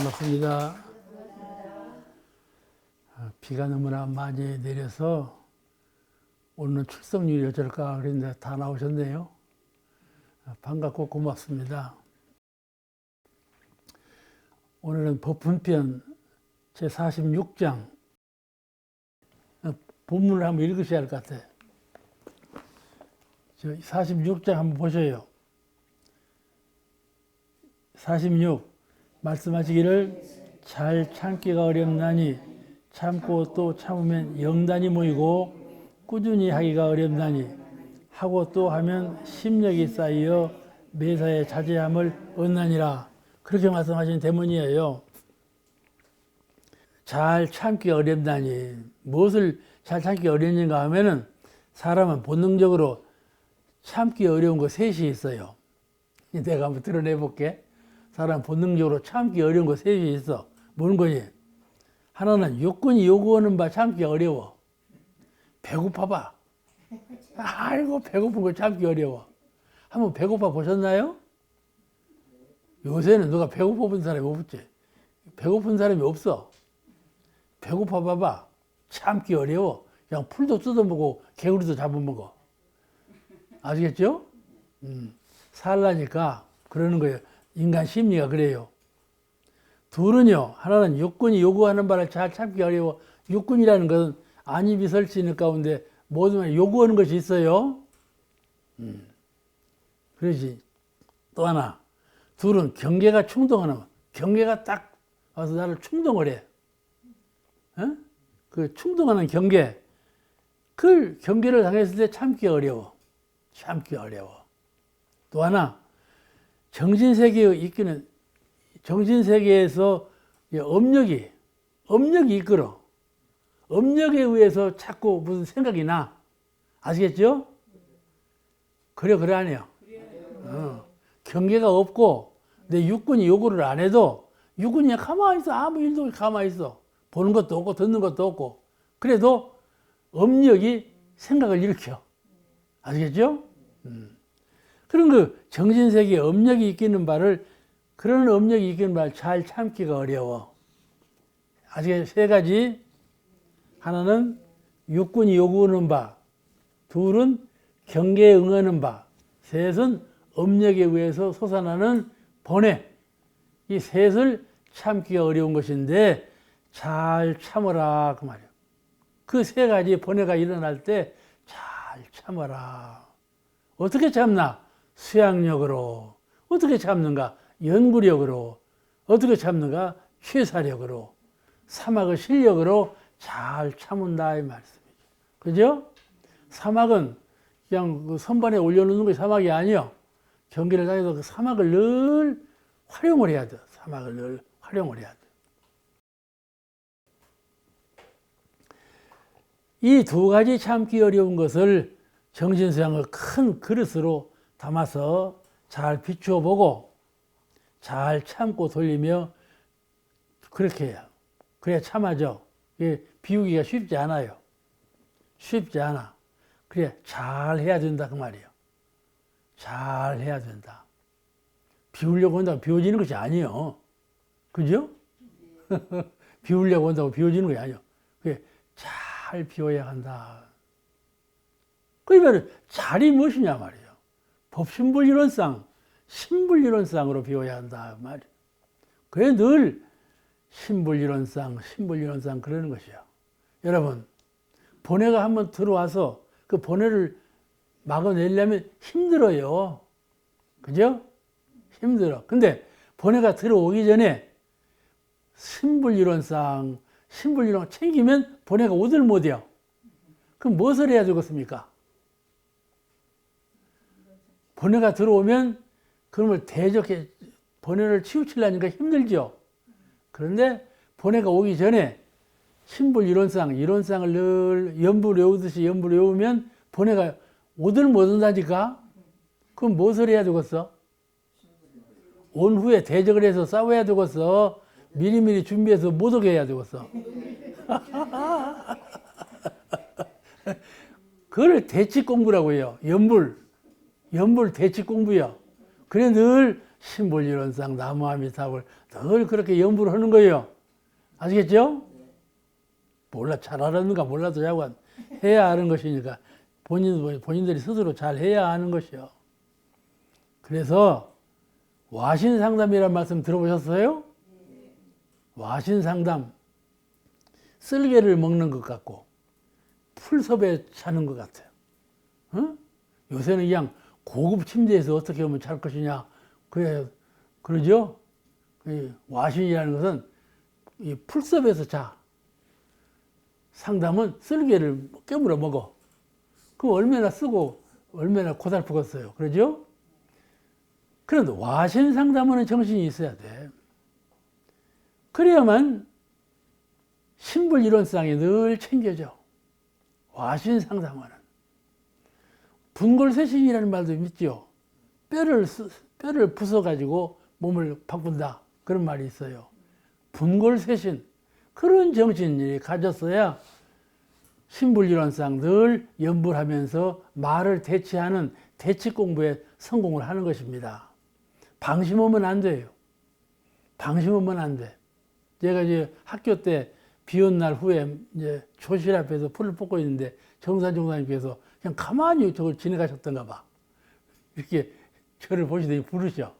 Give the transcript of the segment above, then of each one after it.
반갑습니다. 비가 너무나 많이 내려서 오늘은 출석률이 어쩔까 그랬는데 다 나오셨네요. 반갑고 고맙습니다. 오늘은 법훈편 제46장 본문을 한번 읽으셔야 할 것 같아요. 46장 한번 보셔요. 46 말씀하시기를 잘 참기가 어렵나니 참고 또 참으면 영단이 모이고 꾸준히 하기가 어렵나니 하고 또 하면 심력이 쌓여 매사에 자제함을 얻나니라. 그렇게 말씀하신 대문이에요. 잘 참기 어렵다니 무엇을 잘 참기 어렵는가 하면은 사람은 본능적으로 참기 어려운 거 셋이 있어요. 내가 한번 드러내 볼게. 사람 본능적으로 참기 어려운 거 셋이 있어. 뭔 거니? 하나는 육군이 요구하는 바 참기 어려워. 배고파봐. 아이고 배고픈 거 참기 어려워. 한번 배고파 보셨나요? 요새는 누가 배고파 본 사람이 없지. 배고픈 사람이 없어. 배고파 봐봐. 참기 어려워. 그냥 풀도 뜯어먹고 개구리도 잡아먹어. 아시겠죠? 살라니까 그러는 거예요. 인간 심리가 그래요. 둘은요. 하나는 육군이 요구하는 바를 잘 참기 어려워. 육군이라는 것은 안입이 설치는 가운데 모든 요구하는 것이 있어요. 그렇지. 또 하나. 둘은 경계가 충동하는 거. 경계가 딱 와서 나를 충동을 해. 어? 그 충동하는 경계. 그 경계를 당했을 때 참기 어려워. 참기 어려워. 또 하나. 정신세계에 있기는 정신세계에서 업력이 이끌어. 업력에 의해서 자꾸 무슨 생각이 나. 아시겠죠? 그래 안 해요. 경계가 없고 내 육군이 요구를 안 해도 육군이 그냥 가만히 있어. 아무 일도 없이 가만히 있어. 보는 것도 없고 듣는 것도 없고. 그래도 업력이 생각을 일으켜. 아시겠죠? 그런 그 정신세계에 업력이 이끄는 바를 그런 업력이 이끄는 바를 잘 참기가 어려워. 아직 세 가지. 하나는 육군이 요구하는 바, 둘은 경계에 응하는 바, 셋은 업력에 의해서 솟아나는 번뇌. 이 셋을 참기가 어려운 것인데 잘 참으라 그 말이에요. 그 세 가지 번뇌가 일어날 때 잘 참아라. 어떻게 참나? 수양력으로. 어떻게 참는가? 연구력으로. 어떻게 참는가? 취사력으로. 사막의 실력으로 잘 참은다 이 말씀이죠. 그죠? 사막은 그냥 그 선반에 올려놓는 게 사막이 아니요. 경기를 다해서 그 사막을 늘 활용을 해야 돼. 사막을 늘 활용을 해야 돼. 이 두 가지 참기 어려운 것을 정신수양을 큰 그릇으로 담아서 잘 비추어 보고 잘 참고 돌리며 그렇게 해요. 그래야 참아져. 비우기가 쉽지 않아요. 쉽지 않아. 그래 잘 해야 된다 그 말이에요. 잘 해야 된다. 비우려고 한다고 비워지는 것이 아니에요. 그죠? 비우려고 한다고 비워지는 것이 아니에요. 그래 잘 비워야 한다. 그 말은 잘이 무엇이냐 말이에요. 법신불이론상, 신불이론상으로 비워야 한다 말이에요. 그게 늘 신불이론상 그러는 것이요. 여러분, 번뇌가 한번 들어와서 그 번뇌를 막아내려면 힘들어요. 그죠? 힘들어. 근데 번뇌가 들어오기 전에 신불이론상 챙기면 번뇌가 오들 못해요. 그럼 무엇을 해야 되겠습니까? 번뇌가 들어오면 그놈을 대적해 번뇌를 치우치려니까 힘들죠. 그런데 번뇌가 오기 전에 이론상을 늘 연불 외우듯이 연불 외우면 번뇌가 오들 못 온다니까. 그럼 무엇을 해야 되겠어? 온 후에 대적을 해서 싸워야 되겠어. 미리미리 준비해서 못 오게 해야 되겠어. 그걸 대치 공부라고 해요. 연불 대치 공부요. 그래 늘 신불이론상 나무아미타불 늘 그렇게 연부를 하는 거예요. 아시겠죠? 몰라 잘 알았는가 몰라도 자관 해야 하는 것이니까 본인들이 스스로 잘 해야 하는 것이요. 그래서 와신상담이라는 말씀 들어보셨어요? 와신상담 쓸개를 먹는 것 같고 풀섭에 자는 것 같아요. 어? 요새는 그냥 고급 침대에서 어떻게 하면 잘 것이냐 그래 그러죠? 와신이라는 것은 이 풀섭에서 자. 상담은 쓸개를 깨물어 먹어. 그럼 얼마나 쓰고 얼마나 고달프겠어요. 그러죠? 그런데 와신 상담하는 정신이 있어야 돼. 그래야만 신불 이론상에 늘 챙겨져. 와신 상담하는. 분골쇄신이라는 말도 있죠. 뼈를 부숴가지고 몸을 바꾼다. 그런 말이 있어요. 분골쇄신. 그런 정신이 가졌어야 신불이론상 늘 연불하면서 말을 대치하는 대치 공부에 성공을 하는 것입니다. 방심하면 안 돼요. 방심하면 안 돼. 제가 이제 학교 때 비 온 날 후에 이제 교실 앞에서 풀을 뽑고 있는데 정산 종사님께서 그냥 가만히 저걸 지나가셨던가 봐. 이렇게 저를 보시더니 부르셔.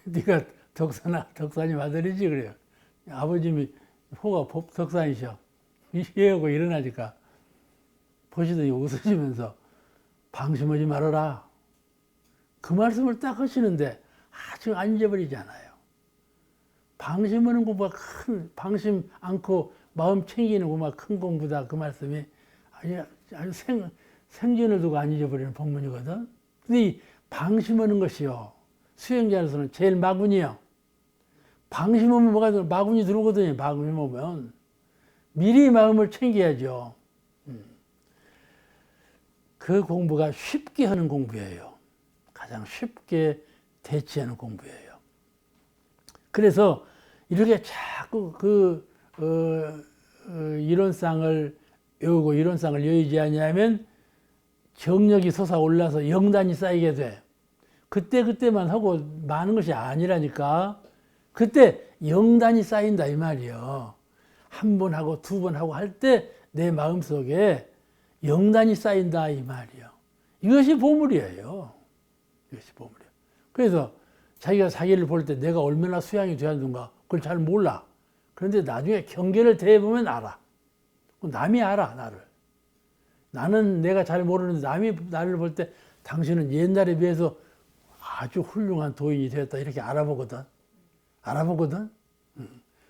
네가 덕사님 아들이지 그래요. 아버님이 호가 덕산이셔. 이해하고 일어나니까 보시더니 웃으시면서 방심하지 말아라. 그 말씀을 딱 하시는데 아주 안 잊어버리잖아요. 방심하는 공부가 방심 않고 마음 챙기는 공부가 큰 공부다. 그 말씀이 아주 생전을 두고 안 잊어버리는 법문이거든. 근데 이 방심하는 것이요. 수행자로서는 제일 마군이요. 방심하면 뭐가 들어? 마군이 들어오거든요. 방심하면. 미리 마음을 챙겨야죠. 그 공부가 쉽게 하는 공부예요. 가장 쉽게 대치하는 공부예요. 그래서 이렇게 자꾸 이론상을 외우고 이론상을 여의지 않냐면 정력이 솟아올라서 영단이 쌓이게 돼. 그때만 하고 많은 것이 아니라니까. 그때 영단이 쌓인다 이 말이요. 한 번 하고 두 번 하고 할 때 내 마음속에 영단이 쌓인다 이 말이요. 이것이 보물이에요. 이것이 보물이에요. 그래서 자기가 자기를 볼 때 내가 얼마나 수양이 되어야 되는가 그걸 잘 몰라. 그런데 나중에 경계를 대해보면 알아. 남이 알아 나를. 나는 내가 잘 모르는데 남이 나를 볼 때 당신은 옛날에 비해서 아주 훌륭한 도인이 되었다 이렇게 알아보거든.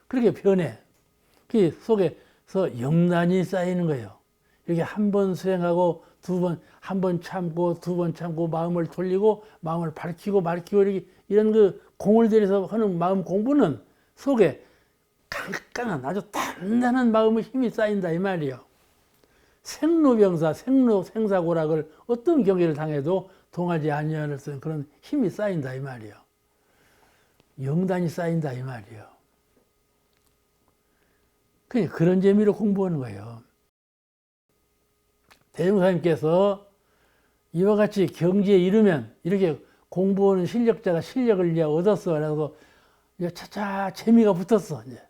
그렇게 변해. 그 속에서 영단이 쌓이는 거예요. 이렇게 한 번 수행하고 두 번, 한 번 참고 두 번 참고 마음을 돌리고 마음을 밝히고 이렇게 이런 그 공을 들여서 하는 마음 공부는 속에 강강한 아주 단단한 마음의 힘이 쌓인다 이 말이에요. 생로병사, 생사고락을 어떤 경계를 당해도 동하지 아니할 수 있는 그런 힘이 쌓인다 이 말이에요. 영단이 쌓인다 이 말이에요. 그런 재미로 공부하는 거예요. 대종사님께서 이와 같이 경지에 이르면 이렇게 공부하는 실력자가 실력을 이제 얻었어. 그래서 이제 차차 재미가 붙었어. 이제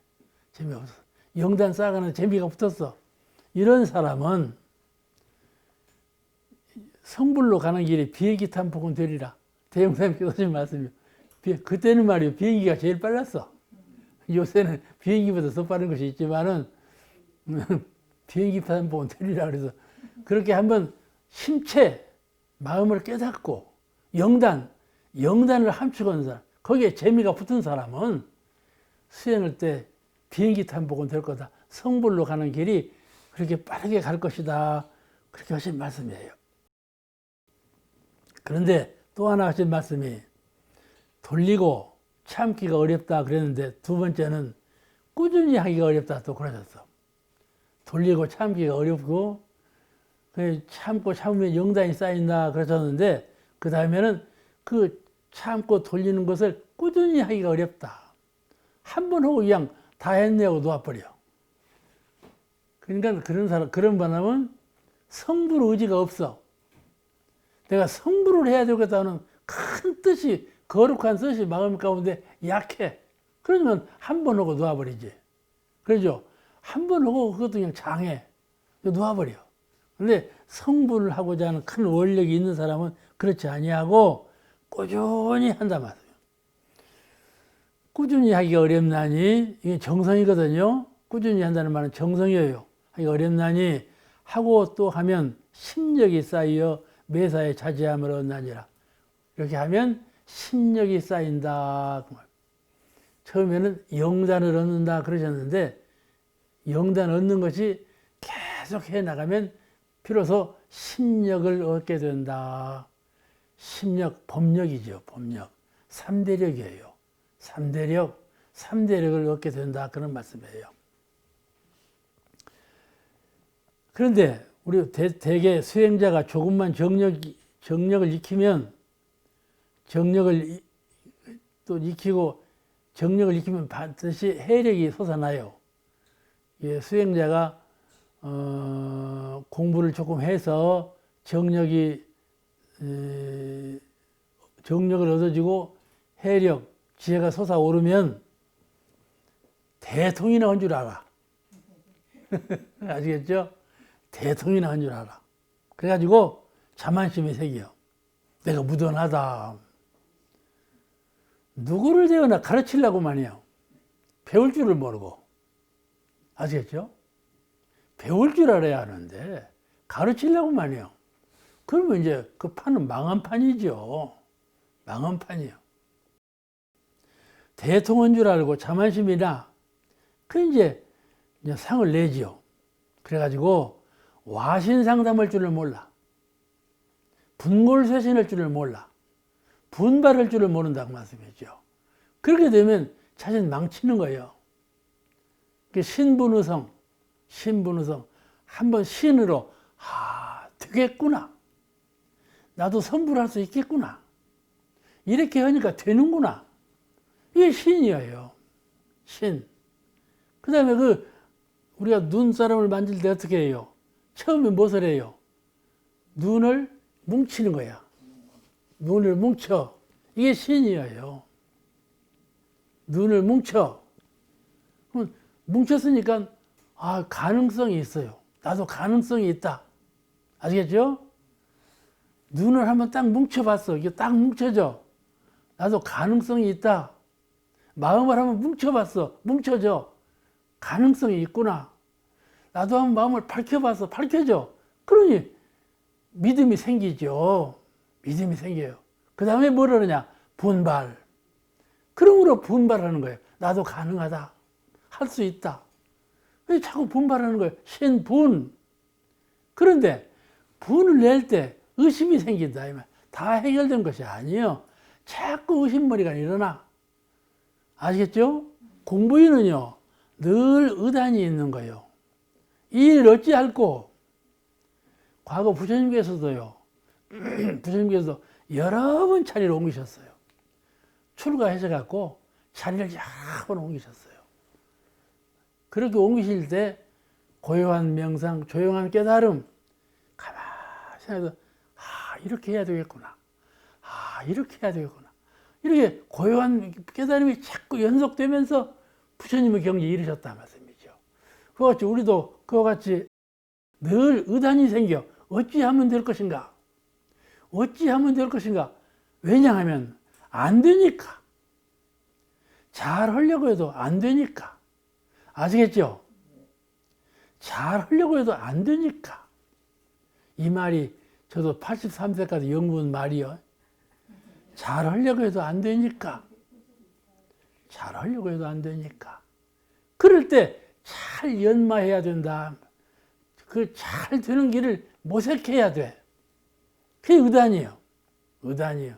재미가 붙었어. 영단 쌓아가는 재미가 붙었어. 이런 사람은 성불로 가는 길이 비행기 탄 폭은 되리라. 대종사님께서 하신 말씀이요. 그때는 말이요. 비행기가 제일 빨랐어. 요새는 비행기보다 더 빠른 것이 있지만은 비행기 탄 폭은 되리라. 그래서 그렇게 한번 심체 마음을 깨닫고 영단을 함축하는 사람, 거기에 재미가 붙은 사람은 수행할 때 비행기 탄 폭은 될 거다. 성불로 가는 길이 그렇게 빠르게 갈 것이다. 그렇게 하신 말씀이에요. 그런데 또 하나 하신 말씀이 돌리고 참기가 어렵다 그랬는데 두 번째는 꾸준히 하기가 어렵다 또 그러셨어. 돌리고 참기가 어렵고 참고 참으면 영단이 쌓인다 그러셨는데 그 다음에는 그 참고 돌리는 것을 꾸준히 하기가 어렵다. 한 번 하고 그냥 다 했네 하고 놓아버려. 그러니까 그런 사람은 성불 의지가 없어. 내가 성불을 해야 되겠다는 큰 뜻이, 거룩한 뜻이 마음 가운데 약해. 그러면 한 번 하고 놓아버리지. 그러죠? 한 번 하고 그것도 그냥 장해. 놓아버려. 근데 성불을 하고자 하는 큰 원력이 있는 사람은 그렇지 아니하고 꾸준히 한단 말이에요. 꾸준히 하기가 어렵나니, 이게 정성이거든요. 꾸준히 한다는 말은 정성이에요. 하기가 어렵나니 하고 또 하면 심력이 쌓여 매사에 자제함을 얻나니라. 이렇게 하면 심력이 쌓인다. 처음에는 영단을 얻는다 그러셨는데, 영단 얻는 것이 계속 해 나가면 비로소 심력을 얻게 된다. 심력, 법력이죠. 법력. 3대력이에요. 3대력을 얻게 된다. 그런 말씀이에요. 그런데 우리 대개 수행자가 조금만 정력을 익히면, 정력을 또 익히고 정력을 익히면 반드시 해력이 솟아나요. 예, 수행자가 공부를 조금 해서 정력을 얻어지고 해력, 지혜가 솟아오르면 대통이나 한 줄 알아. 아시겠죠? 대통이나 한 줄 알아. 그래가지고 자만심이 생겨. 내가 무던하다. 누구를 대거나 가르치려고만 해요. 배울 줄을 모르고. 아시겠죠? 배울 줄 알아야 하는데 가르치려고만 해요. 그러면 이제 그 판은 망한 판이죠. 망한 판이에요. 대통인 줄 알고 자만심이나 그 이제 상을 내지요. 그래가지고 와신상담할 줄을 몰라. 분골쇄신할 줄을 몰라. 분발할 줄을 모른다고 말씀했죠. 그렇게 되면 자신 망치는 거예요. 신분의성. 한번 신으로 되겠구나. 나도 선불할 수 있겠구나. 이렇게 하니까 되는구나. 이게 신이에요. 신. 그 다음에 우리가 눈사람을 만질 때 어떻게 해요? 처음에 무엇을 해요? 눈을 뭉치는 거야. 눈을 뭉쳐. 이게 신이에요. 눈을 뭉쳐. 뭉쳤으니까 가능성이 있어요. 나도 가능성이 있다. 아시겠죠? 눈을 한번 딱 뭉쳐봤어. 이게 딱 뭉쳐져. 나도 가능성이 있다. 마음을 한번 뭉쳐봤어. 뭉쳐져. 가능성이 있구나. 나도 한번 마음을 밝혀봤어. 밝혀져. 그러니 믿음이 생기죠. 믿음이 생겨요. 그 다음에 뭘 하느냐? 분발. 그러므로 분발하는 거예요. 나도 가능하다. 할 수 있다. 왜 자꾸 분발하는 거예요? 신분. 그런데 분을 낼 때 의심이 생긴다. 다 해결된 것이 아니에요. 자꾸 의심머리가 일어나. 아시겠죠? 공부인은요, 늘 의단이 있는 거예요. 이 일을 어찌할꼬? 과거 부처님께서도요, 부처님께서 여러 번 자리를 옮기셨어요. 출가하셔갖고 자리를 여러 번 옮기셨어요. 그렇게 옮기실 때 고요한 명상, 조용한 깨달음, 가만히 생각해서 이렇게 해야 되겠구나. 이렇게 해야 되겠구나. 이렇게 고요한 깨달음이 자꾸 연속되면서 부처님의 경지에 이르셨다 말씀이죠. 그와 같이 우리도 그와 같이 늘 의단이 생겨. 어찌하면 될 것인가? 어찌하면 될 것인가? 왜냐하면 안 되니까. 잘 하려고 해도 안 되니까. 아시겠죠? 잘 하려고 해도 안 되니까. 이 말이 저도 83세까지 영문 말이요. 잘 하려고 해도 안 되니까. 잘 하려고 해도 안 되니까. 그럴 때 잘 연마해야 된다. 그 잘 되는 길을 모색해야 돼. 그게 의단이에요. 의단이에요.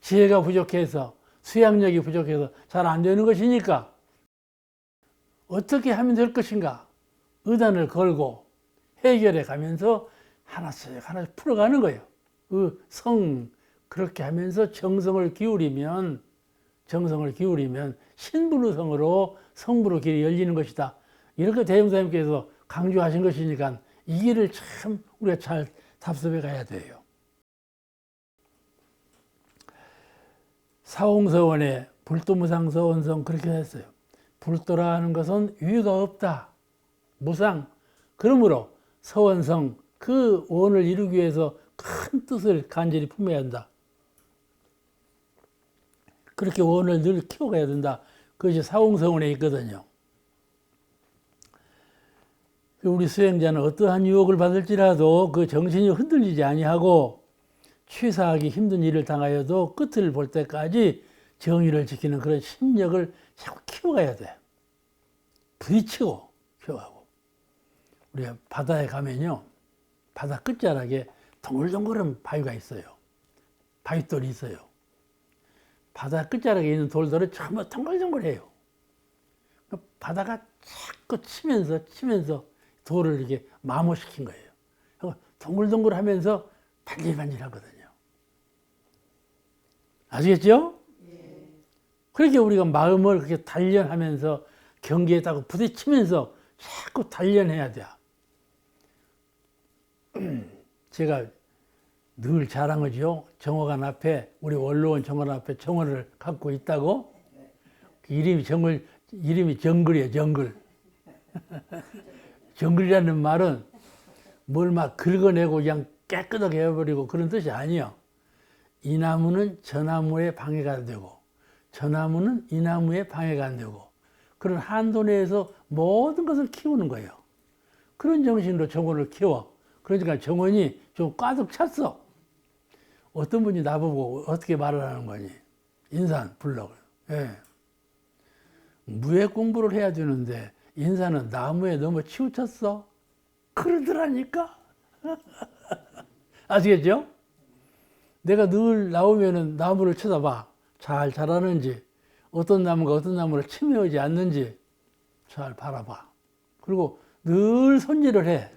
지혜가 부족해서, 수양력이 부족해서 잘 안 되는 것이니까 어떻게 하면 될 것인가? 의단을 걸고 해결해 가면서 하나씩 풀어가는 거예요. 그렇게 하면서 정성을 기울이면 신분의성으로 성불의 길이 열리는 것이다. 이렇게 대종사님께서 강조하신 것이니까 이 길을 참 우리가 잘 답습해 가야 돼요. 사홍서원에 불도무상서원성 그렇게 했어요. 불도라 하는 것은 위가 없다. 무상. 그러므로 서원성 그 원을 이루기 위해서 큰 뜻을 간절히 품어야 한다. 그렇게 원을 늘 키워가야 된다. 그것이 사홍서원에 있거든요. 우리 수행자는 어떠한 유혹을 받을지라도 그 정신이 흔들리지 아니하고 취사하기 힘든 일을 당하여도 끝을 볼 때까지 정의를 지키는 그런 심력을 자꾸 키워가야 돼. 부딪히고 키워가고. 우리가 바다에 가면요, 바다 끝자락에 동글동글한 바위가 있어요. 바위돌이 있어요. 바다 끝자락에 있는 돌들은 전부 동글동글해요. 바다가 자꾸 치면서 돌을 이렇게 마모시킨 거예요. 동글동글하면서 반질반질하거든요. 아시겠죠? 그렇게 우리가 마음을 그렇게 단련하면서 경계에다가 부딪히면서 자꾸 단련해야 돼. 제가 늘 자랑하죠. 정화관 앞에, 우리 원로원 정화관 앞에 정원을 갖고 있다고. 이름이 정글이에요, 정글. 정글이라는 말은 뭘 막 긁어내고 그냥 깨끗하게 해버리고 그런 뜻이 아니에요. 이 나무는 저 나무에 방해가 안 되고, 저 나무는 이 나무에 방해가 안 되고, 그런 한도 내에서 모든 것을 키우는 거예요. 그런 정신으로 정원을 키워. 그러니까 정원이 좀 가득 찼어. 어떤 분이 나보고 어떻게 말을 하는 거니? 인산 불러요. 예. 무예 공부를 해야 되는데 인산은 나무에 너무 치우쳤어. 그러더라니까. 아시겠죠? 내가 늘 나오면은 나무를 쳐다봐. 잘 자라는지, 어떤 나무가 어떤 나무를 침해하지 않는지 잘 바라봐. 그리고 늘 손질을 해.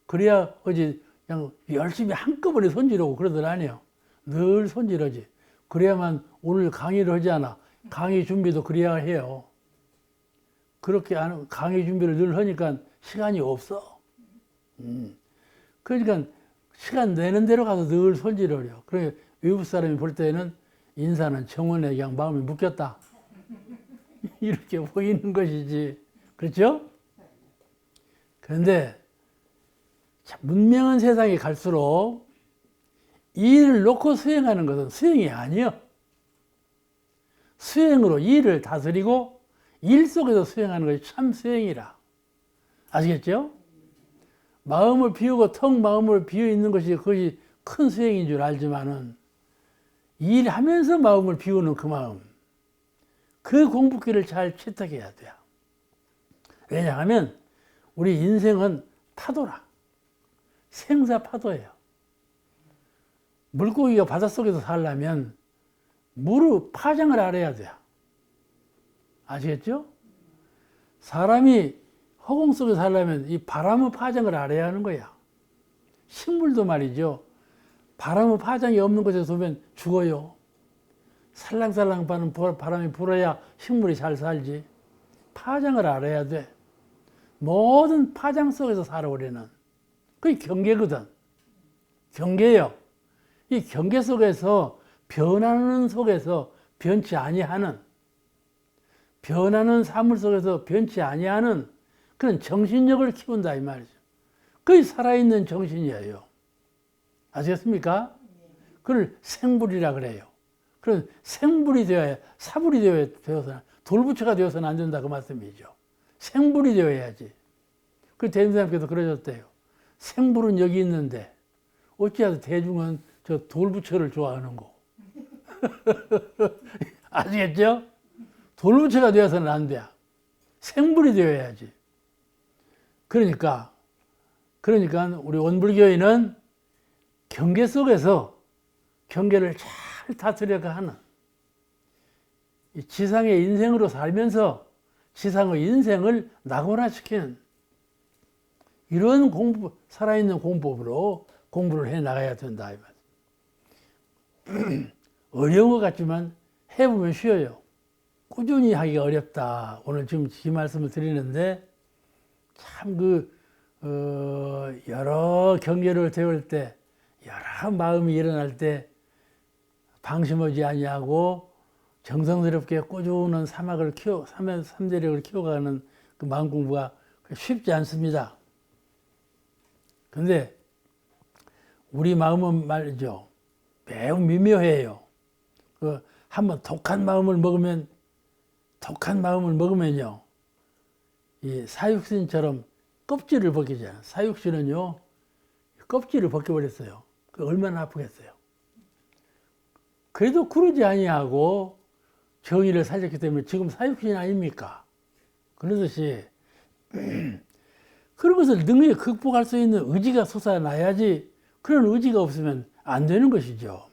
그래야 어지 그냥 열심히 한꺼번에 손질하고 그러던 아니에요. 늘 손질하지. 그래야만 오늘 강의를 하지 않아. 강의 준비도 그래야 해요. 그렇게 강의 준비를 늘 하니까 시간이 없어. 그러니까 시간 내는 대로 가서 늘 손질을 해요. 그러니까 외국 사람이 볼 때는 인사는 정원에 그냥 마음이 묶였다. 이렇게 보이는 것이지. 그렇죠? 그런데 문명한 세상에 갈수록 일을 놓고 수행하는 것은 수행이 아니에요. 수행으로 일을 다스리고 일 속에서 수행하는 것이 참 수행이라. 아시겠죠? 마음을 비우고 텅 마음을 비워 있는 것이 그것이 큰 수행인 줄 알지만은 일하면서 마음을 비우는 그 마음, 그 공부기를 잘 채택해야 돼요. 왜냐하면 우리 인생은 파도라. 생사 파도예요. 물고기가 바닷속에서 살려면 물의 파장을 알아야 돼요. 아시겠죠? 사람이 허공 속에 살려면 이 바람의 파장을 알아야 하는 거야. 식물도 말이죠. 바람의 파장이 없는 곳에 두면 죽어요. 살랑살랑 바는 바람이 불어야 식물이 잘 살지. 파장을 알아야 돼. 모든 파장 속에서 살아 우리는. 그게 경계거든. 경계예요. 이 경계 속에서 변하는 속에서 변치 아니하는, 변하는 사물 속에서 변치 아니하는 그런 정신력을 키운다 이 말이죠. 그게 살아있는 정신이에요. 아시겠습니까? 그걸 생불이라 그래요. 그런 생불이 되어야, 사불이 되어서, 돌부처가 되어서는 안 된다 그 말씀이죠. 생불이 되어야지. 그 대림사님께서 그러셨대요. 생불은 여기 있는데 어찌해서 대중은 저 돌부처를 좋아하는고. 아시겠죠? 돌부처가 되어서는 안 돼. 생불이 되어야지. 그러니까 우리 원불교인은 경계 속에서 경계를 잘 다스려가 하는 지상의 인생으로 살면서 지상의 인생을 낙원화시키는 이런 공부, 살아있는 공법으로 공부를 해 나가야 된다. 이 말. 어려운 것 같지만 해보면 쉬워요. 꾸준히 하기가 어렵다. 오늘 지금 이 말씀을 드리는데 참 여러 경계를 배울 때, 여러 마음이 일어날 때 방심하지 아니하고 정성스럽게 꾸준한 삼대력을 키워가는 그 마음 공부가 쉽지 않습니다. 근데 우리 마음은 말이죠. 매우 미묘해요. 한번 독한 마음을 먹으면요. 이 사육신처럼 껍질을 벗기잖아요. 사육신은요, 껍질을 벗겨버렸어요. 얼마나 아프겠어요. 그래도 그러지 아니하고 정의를 살렸기 때문에 지금 사육신 아닙니까? 그러듯이 그런 것을 능히 극복할 수 있는 의지가 솟아나야지 그런 의지가 없으면 안 되는 것이죠.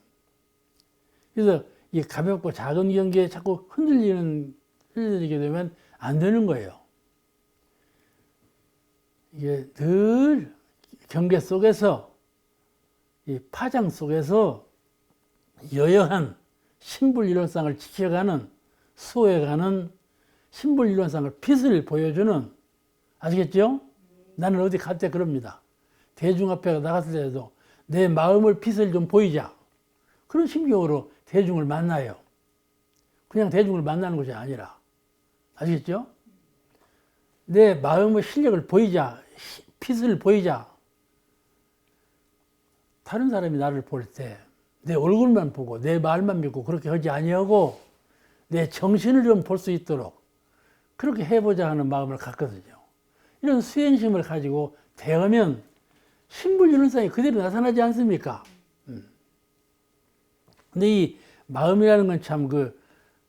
그래서 이 가볍고 작은 경계에 자꾸 흔들리게 되면 안 되는 거예요. 이게 늘 경계 속에서, 이 파장 속에서 여여한 신불일원상을 지켜가는, 수호해가는 신불일원상을 빛을 보여주는, 아시겠죠? 나는 어디 갈 때 그럽니다. 대중 앞에 나갔을 때도 내 마음을 빛을 좀 보이자. 그런 심경으로 대중을 만나요. 그냥 대중을 만나는 것이 아니라. 아시겠죠? 내 마음의 실력을 보이자. 빛을 보이자. 다른 사람이 나를 볼 때 내 얼굴만 보고 내 말만 믿고 그렇게 하지 아니하고 내 정신을 좀 볼 수 있도록 그렇게 해보자 하는 마음을 갖거든요. 이런 수행심을 가지고 대하면 신불윤회상이 그대로 나타나지 않습니까? 근데 이 마음이라는 건 참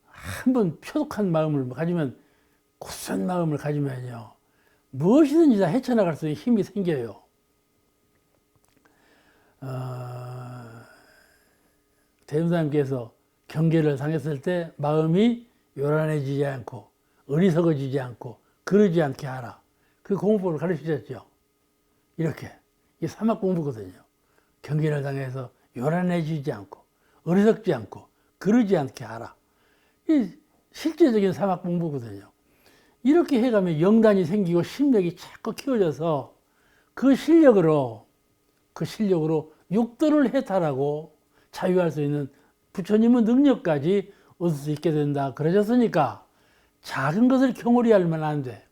한번 표독한 마음을 가지면, 굳은 마음을 가지면요, 무엇이든지 다 헤쳐나갈 수 있는 힘이 생겨요. 대림사님께서 경계를 상했을 때 마음이 요란해지지 않고 어리석어지지 않고 그러지 않게 하라. 그 공부를 가르치셨죠. 이렇게. 이게 사막 공부거든요. 경계를 당해서 요란해지지 않고 어리석지 않고 그러지 않게 하라. 이 실제적인 사막 공부거든요. 이렇게 해가면 영단이 생기고 심력이 자꾸 키워져서 그 실력으로 육도를 해탈하고 자유할 수 있는 부처님의 능력까지 얻을 수 있게 된다. 그러셨으니까 작은 것을 경홀히 하면 안 돼.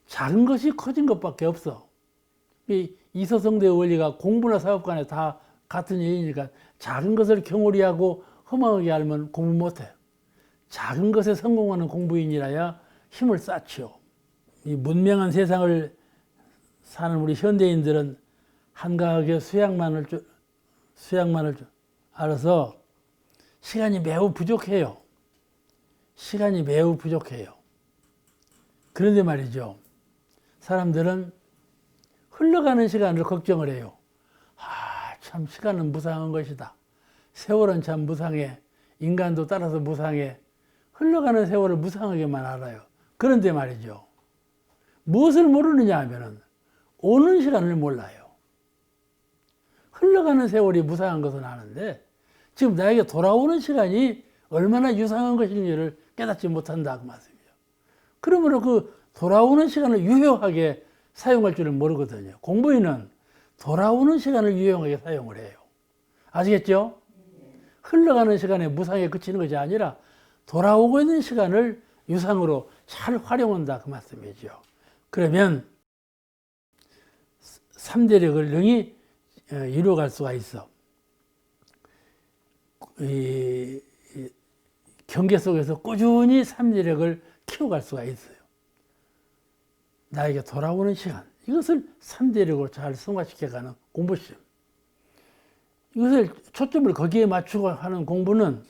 작은 것이 커진 것밖에 없어. 이 이서성대의 원리가 공부나 사업 간에 다 같은 얘기니까 작은 것을 경홀히 하고 허망하게 알면 공부 못해. 작은 것에 성공하는 공부인이라야 힘을 쌓지요. 이 문명한 세상을 사는 우리 현대인들은 한가하게 수양만을 알아서 시간이 매우 부족해요. 시간이 매우 부족해요. 그런데 말이죠. 사람들은 흘러가는 시간을 걱정을 해요. 참 시간은 무상한 것이다. 세월은 참 무상해. 인간도 따라서 무상해. 흘러가는 세월을 무상하게만 알아요. 그런데 말이죠. 무엇을 모르느냐 하면은 오는 시간을 몰라요. 흘러가는 세월이 무상한 것은 아는데 지금 나에게 돌아오는 시간이 얼마나 유상한 것인지를 깨닫지 못한다 그 말씀이죠. 그러므로 그 돌아오는 시간을 유효하게 사용할 줄을 모르거든요. 공부인은 돌아오는 시간을 유용하게 사용을 해요. 아시겠죠? 흘러가는 시간에 무상에 그치는 것이 아니라 돌아오고 있는 시간을 유상으로 잘 활용한다 그 말씀이죠. 그러면 3대력을 능히 이루어갈 수가 있어. 이 경계 속에서 꾸준히 3대력을 키워갈 수가 있어요. 나에게 돌아오는 시간, 이것을 3대력으로 잘 승화시켜가는 공부심. 이것을 초점을 거기에 맞추고 하는 공부는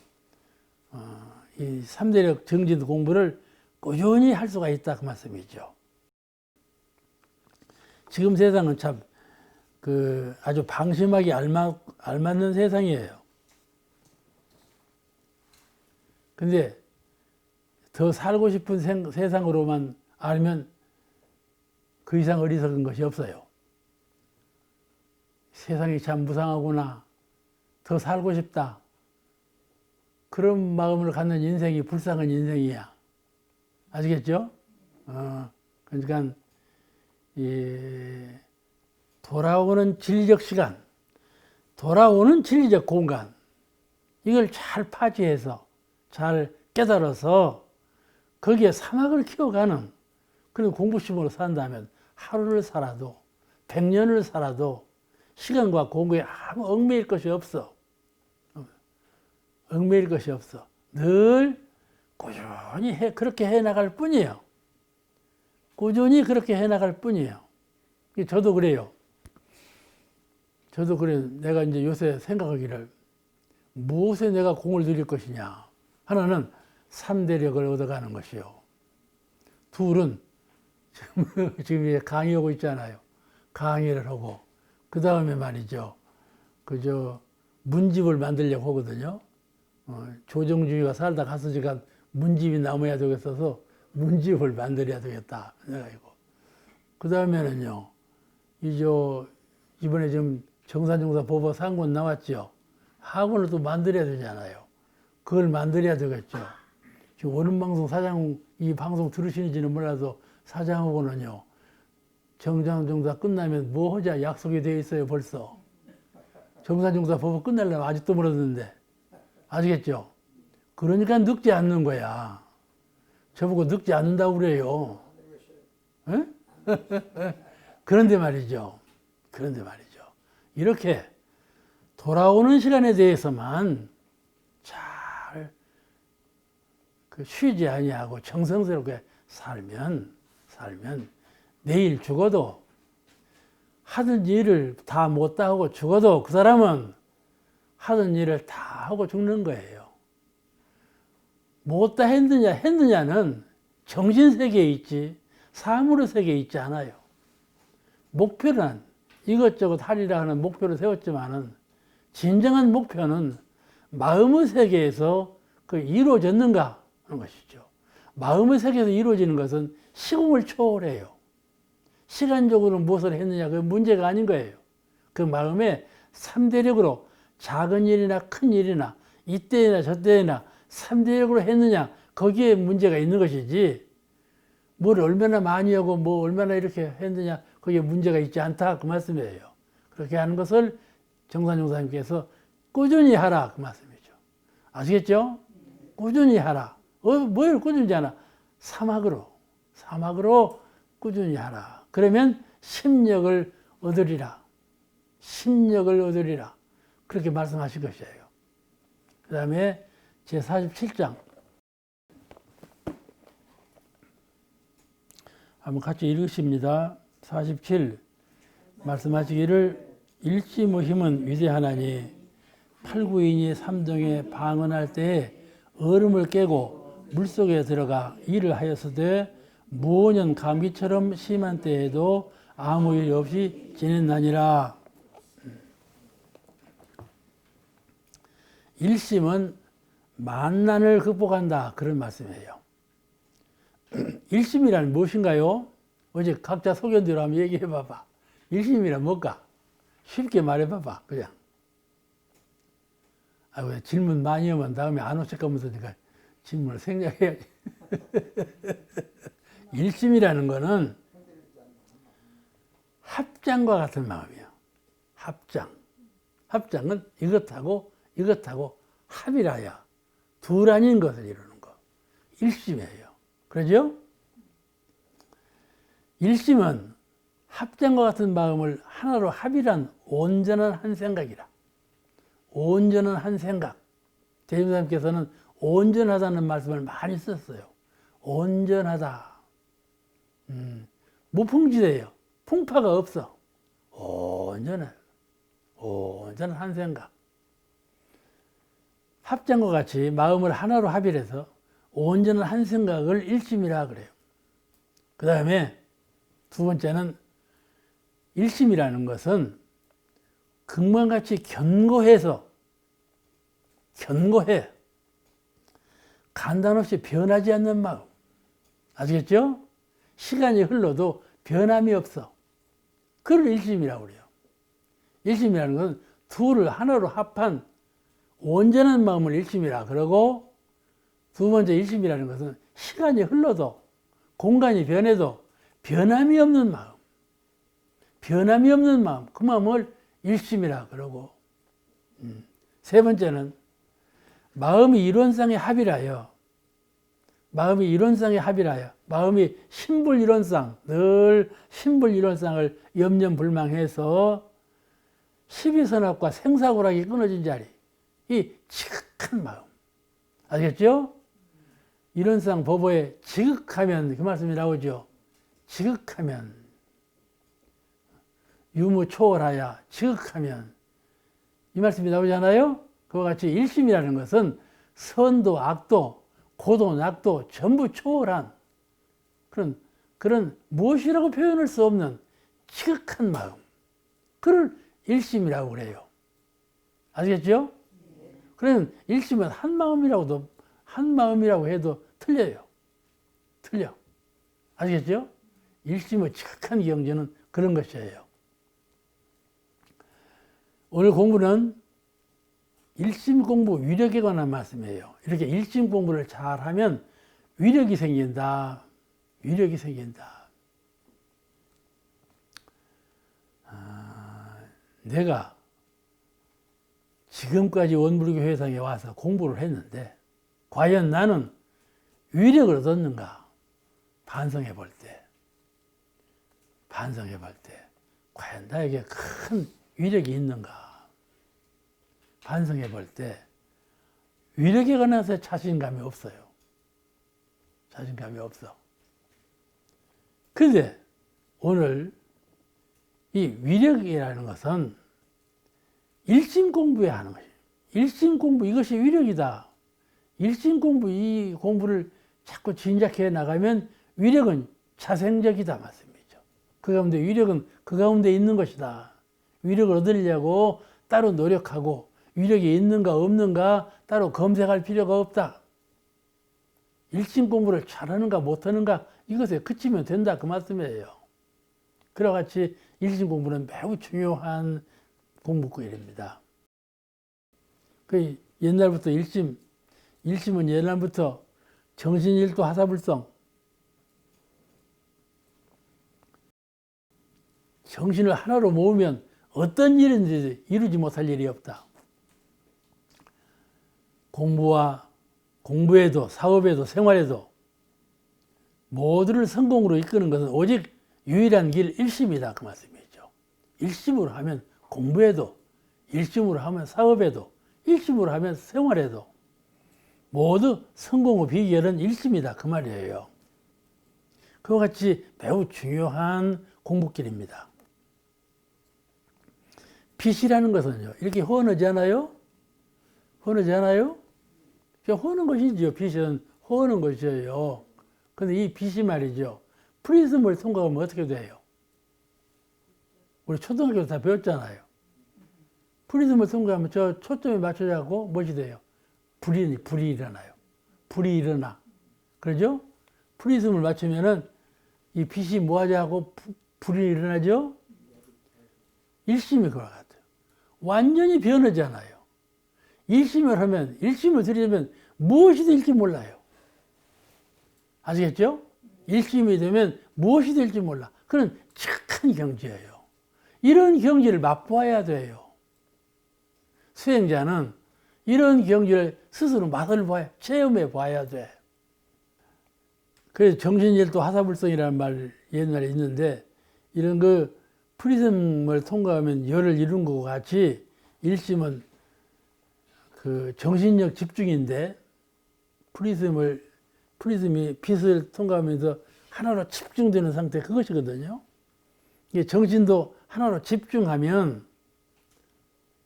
이 3대력 정진 공부를 꾸준히 할 수가 있다 그 말씀이죠. 지금 세상은 참 아주 방심하기 알맞는 세상이에요. 근데 더 살고 싶은 세상으로만 알면 그 이상 어리석은 것이 없어요. 세상이 참 무상하구나. 더 살고 싶다. 그런 마음을 갖는 인생이 불쌍한 인생이야. 아시겠죠? 그러니까 돌아오는 진리적 시간, 돌아오는 진리적 공간, 이걸 잘 파지해서 잘 깨달아서 거기에 사막을 키워가는 그런 공부심으로 산다면 하루를 살아도 100년을 살아도 시간과 공부에 아무 얽매일 것이 없어. 얽매일 것이 없어. 늘 꾸준히 그렇게 해나갈 뿐이에요. 꾸준히 그렇게 해나갈 뿐이에요. 저도 그래요. 저도 그래요. 내가 이제 요새 생각하기를 무엇에 내가 공을 들일 것이냐. 하나는 3대력을 얻어가는 것이요. 둘은 지금 강의하고 있잖아요. 강의를 하고 그 다음에 말이죠. 문집을 만들려고 하거든요. 조정주의가 살다 갔으니까 문집이 남아야 되겠어서 문집을 만들어야 되겠다. 그 다음에는요. 이번에 지금 정산정사 법원 상권 나왔죠. 학원을 또 만들어야 되잖아요. 그걸 만들어야 되겠죠. 지금 원음방송 사장 이 방송 들으시는지는 몰라도 사장하고는요. 정산정사 끝나면 뭐 하자 약속이 되어 있어요 벌써. 정산정사 법원 끝나려면 아직도 멀었는데. 아시겠죠? 그러니까 늙지 않는 거야. 저보고 늙지 않는다고 그래요. 그런데 말이죠. 이렇게 돌아오는 시간에 대해서만 잘 쉬지 아니하고 정성스럽게 살면 내일 죽어도 하던 일을 다 못다 하고 죽어도 그 사람은 하던 일을 다 하고 죽는 거예요. 못다 했느냐는 정신세계에 있지 사물의 세계에 있지 않아요. 목표는 이것저것 하리라 하는 목표를 세웠지만은 진정한 목표는 마음의 세계에서 이루어졌는가 하는 것이죠. 마음의 세계에서 이루어지는 것은 시공을 초월해요. 시간적으로 무엇을 했느냐 그 문제가 아닌 거예요. 그 마음에 3대력으로 작은 일이나 큰 일이나 이때나 저때나 3대력으로 했느냐 거기에 문제가 있는 것이지 뭘 얼마나 많이 하고 뭐 얼마나 이렇게 했느냐 거기에 문제가 있지 않다 그 말씀이에요. 그렇게 하는 것을 정산용사님께서 꾸준히 하라 그 말씀이죠. 아시겠죠? 꾸준히 하라. 뭘 꾸준히 하나? 사막으로 꾸준히 하라. 그러면 심력을 얻으리라. 그렇게 말씀하신 것이에요. 그 다음에 제47장 한번 같이 읽으십니다. 47 말씀하시기를 일심의 힘은 위대하나니 팔구인이 삼동에 방언할 때에 얼음을 깨고 물속에 들어가 일을 하였으되 무언년 감기처럼 심한 때에도 아무 일 없이 지냈나니라. 일심은 만난을 극복한다 그런 말씀이에요. 일심이란 무엇인가요? 어제 각자 소견대로 한번 얘기해 봐봐. 일심이란 뭘까? 쉽게 말해 봐봐 그냥. 왜 질문 많이 하면 다음에 안 오실 거면서니까 질문을 생략해야지. 일심이라는 거는 합장과 같은 마음이에요. 합장은 이것하고 합이라야 둘 아닌 것을 이루는 거. 일심이에요. 그러죠? 일심은 합장과 같은 마음을 하나로 합이란 온전한 한 생각이라. 온전한 한 생각. 대중사님께서는 온전하다는 말씀을 많이 썼어요. 온전하다. 무풍지대예요. 풍파가 없어. 온전한 한 생각. 합장과 같이 마음을 하나로 합일해서 온전한 한 생각을 일심이라 그래요. 그 다음에 두 번째는 일심이라는 것은 금강같이 견고해 간단없이 변하지 않는 마음. 아시겠죠? 시간이 흘러도 변함이 없어. 그걸 일심이라고 그래요. 일심이라는 것은 둘을 하나로 합한 온전한 마음을 일심이라 그러고, 두 번째 일심이라는 것은 시간이 흘러도 공간이 변해도 변함이 없는 마음. 변함이 없는 마음. 그 마음을 일심이라 그러고, 세 번째는 마음이 이론상의 합이라요. 마음이 이론상의 합이라요. 마음이 신불이론상, 늘 신불이론상을 염려불망해서 십이선악과 생사고락이 끊어진 자리, 이 지극한 마음. 아시겠죠? 이론상 법어에 지극하면 그 말씀이 나오죠. 지극하면 유무초월하야 지극하면 이 말씀이 나오잖아요. 그와 같이 일심이라는 것은 선도 악도 고도 낙도 전부 초월한 그런 무엇이라고 표현할 수 없는 지극한 마음, 그걸 일심이라고 그래요. 아시겠죠? 그러면 일심은 한 마음이라고 해도 틀려요. 틀려. 아시겠죠? 일심의 지극한 경지는 그런 것이에요. 오늘 공부는 일심 공부 위력에 관한 말씀이에요. 이렇게 일심 공부를 잘하면 위력이 생긴다. 위력이 생긴다. 내가 지금까지 원불교 회상에 와서 공부를 했는데 과연 나는 위력을 얻었는가? 반성해 볼 때 과연 나에게 큰 위력이 있는가? 반성해 볼 때 위력에 관해서 자신감이 없어요. 자신감이 없어. 그런데 오늘 이 위력이라는 것은 일심 공부에 하는 것이에요. 일심 공부, 이것이 위력이다. 일심 공부, 이 공부를 자꾸 진작해 나가면 위력은 자생적이다 말씀이죠. 그 가운데 위력은 그 가운데 있는 것이다. 위력을 얻으려고 따로 노력하고 위력이 있는가 없는가 따로 검색할 필요가 없다. 일심 공부를 잘하는가 못하는가 이것에 그치면 된다 그 말씀이에요. 그와 같이 일심 공부는 매우 중요한 공부구일입니다. 그 옛날부터 일심은 옛날부터 정신일도 하사불성, 정신을 하나로 모으면 어떤 일인지 이루지 못할 일이 없다. 공부에도 사업에도 생활에도 모두를 성공으로 이끄는 것은 오직 유일한 길 일심이다 그 말씀이죠. 일심으로 하면 공부에도, 일심으로 하면 사업에도, 일심으로 하면 생활에도 모두 성공의 비결은 일심이다 그 말이에요. 그와 같이 매우 중요한 공부길입니다. 빚이라는 것은요, 이렇게 헌하지 않아요? 헌하지 않아요? 허는 것이죠. 빚은 허는 것이에요. 그런데 이 빚이 말이죠. 프리즘을 통과하면 어떻게 돼요? 우리 초등학교 다 배웠잖아요. 프리즘을 통과하면 저 초점에 맞춰자고 무엇이 돼요? 불이 일어나요. 불이 일어나. 그러죠? 프리즘을 맞추면은 이 빚이 뭐 하자고 불이 일어나죠? 일심이 그와 같아요. 완전히 변하잖아요. 일심을 들이면 무엇이 될지 몰라요. 아시겠죠? 일심이 되면 무엇이 될지 몰라. 그런 착한 경지예요. 이런 경지를 맛보아야 돼요. 수행자는 이런 경지를 스스로 맛을 봐야, 체험해 봐야 돼. 그래서 정신일도 하사불성이라는 말 옛날에 있는데, 이런 그 프리즘을 통과하면 열을 이룬 것 같이 일심은 그 정신력 집중인데, 프리즘이 빛을 통과하면서 하나로 집중되는 상태, 그것이거든요. 이게 정신도 하나로 집중하면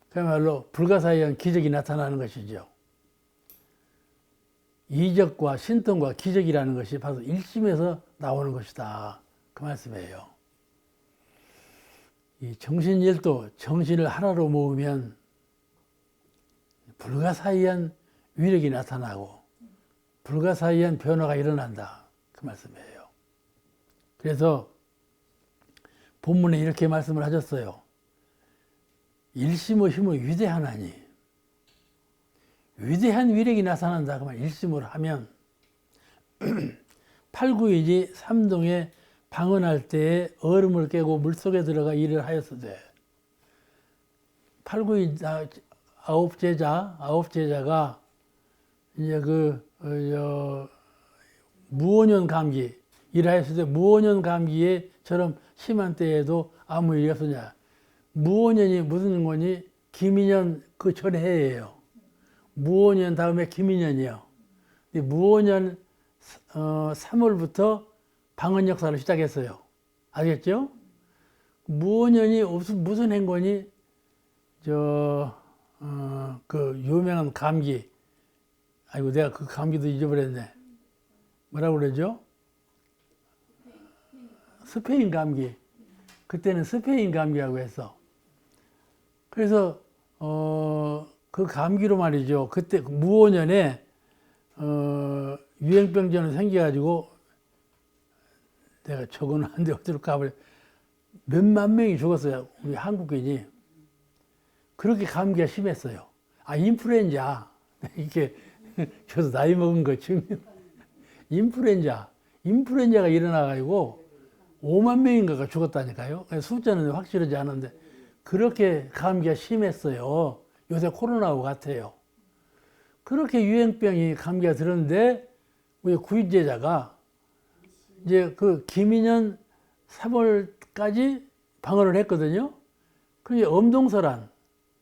그야말로 불가사의한 기적이 나타나는 것이죠. 이적과 신통과 기적이라는 것이 바로 일심에서 나오는 것이다. 그 말씀이에요. 이 정신일도, 정신을 하나로 모으면 불가사의한 위력이 나타나고 불가사의한 변화가 일어난다. 그 말씀이에요. 그래서 본문에 이렇게 말씀을 하셨어요. 일심의 힘은 위대하나니 위대한 위력이 나타난다. 그 말 일심으로 하면 팔구이지 삼동에 방언할 때에 얼음을 깨고 물속에 들어가 일을 하였으되 팔구이 아홉 제자가 이제 무원년 감기, 일하였을 때 무원년 감기에처럼 심한 때에도 아무 일이 없었냐. 무원년이 무슨 거니? 김인년 그 전 해예요. 무원년 다음에 김인년이요. 무원년 3월부터 방언 역사를 시작했어요. 알겠죠? 무원년이 무슨 행거니? 그 유명한 감기. 아이고, 내가 그 감기도 잊어버렸네. 뭐라고 그러죠? 스페인 감기. 그때는 스페인 감기라고 했어. 그래서 그 감기로 말이죠. 그때 무오년에 유행병전이 생겨가지고 내가 적어놨는데 어디로 가버려. 몇만 명이 죽었어요. 우리 한국인이. 그렇게 감기가 심했어요. 아, 인플루엔자. 이게 저도 나이 먹은 거 증명. 인플루엔자가 일어나가지고 5만 명인가가 죽었다니까요. 숫자는 확실하지 않은데 그렇게 감기가 심했어요. 요새 코로나하고 같아요. 그렇게 유행병이 감기가 들었는데 우리 구인제자가 이제 그 김인년 3월까지 방언을 했거든요. 그게 엄동설한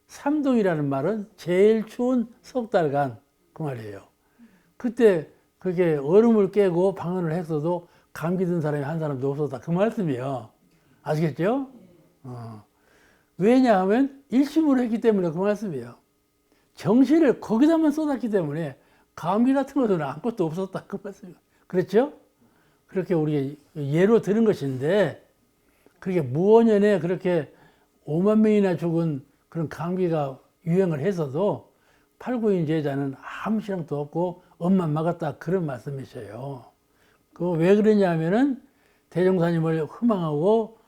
3동이라는 말은 제일 추운 석 달간 그 말이에요. 그때 그게 얼음을 깨고 방언을 했어도 감기 든 사람이 한 사람도 없었다. 그 말씀이에요. 아시겠죠? 왜냐하면 일심으로 했기 때문에 그 말씀이에요. 정신을 거기다만 쏟았기 때문에 감기 같은 것은 아무것도 없었다. 그 말씀이에요. 그렇죠? 그렇게 우리 예로 들은 것인데 그렇게 무원년에 그렇게 5만 명이나 죽은 그런 감기가 유행을 했어도 팔구인 제자는 아무 시랑도 없고 엄만 막았다. 그런 말씀이셔요. 그 왜 그러냐면은 대종사님을 희망하고